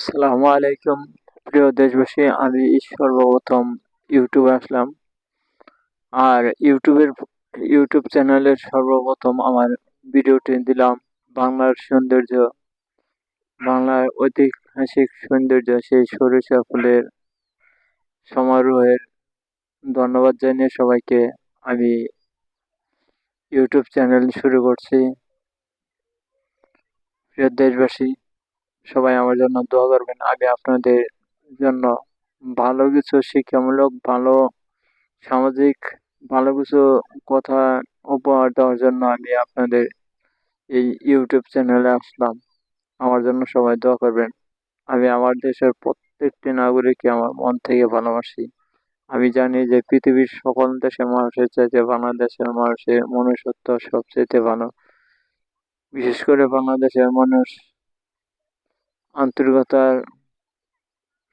আসসালামু আলাইকুম প্রিয় দেশবাসী, আমি সর্বপ্রথম ইউটিউবে আসলাম। আর ইউটিউব চ্যানেলের সর্বপ্রথম আমার ভিডিওটি দিলাম বাংলার সৌন্দর্য, বাংলার ঐতিহাসিক সৌন্দর্য, সেই সরিষা ফুলের সমারোহের ধন্যবাদ জানিয়ে সবাইকে আমি ইউটিউব চ্যানেল শুরু করছি। প্রিয় দেশবাসী, সবাই আমার জন্য দোয়া করবেন। আমি আপনাদের জন্য ভালো কিছু শিক্ষামূলক, ভালো সামাজিক, ভালো কিছু কথা উপহার দেওয়ার জন্য আমি আপনাদের এই ইউটিউব চ্যানেলে আসলাম। আমার জন্য সবাই দোয়া করবেন। আমি আমার দেশের প্রত্যেকটি নাগরিককে আমার মন থেকে ভালোবাসি। আমি জানি যে পৃথিবীর সকল দেশের মানুষের চাইতে বাংলাদেশের মানুষের মনুষ্যত্ব সবচেয়ে ভালো। বিশেষ করে বাংলাদেশের মানুষ আন্তরিকতার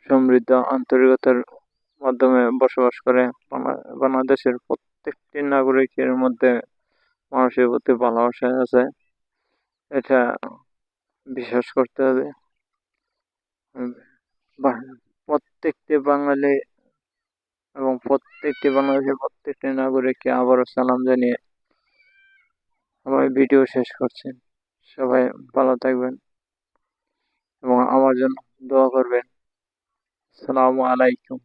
সমৃদ্ধ, আন্তরিকতার মাধ্যমে বসবাস করে। বাংলাদেশের প্রত্যেকটি নাগরিকের মধ্যে মানুষের প্রতি ভালোবাসা আছে, এটা বিশ্বাস করতে হবে। উম, প্রত্যেকটি বাঙালি এবং প্রত্যেকটি বাংলাদেশের প্রত্যেকটি নাগরিককে আবারও সালাম জানিয়ে আমার ভিডিও শেষ করছি। সবাই ভালো থাকবেন এবং আমার জন্য দোয়া করবেন। আসসালামু আলাইকুম।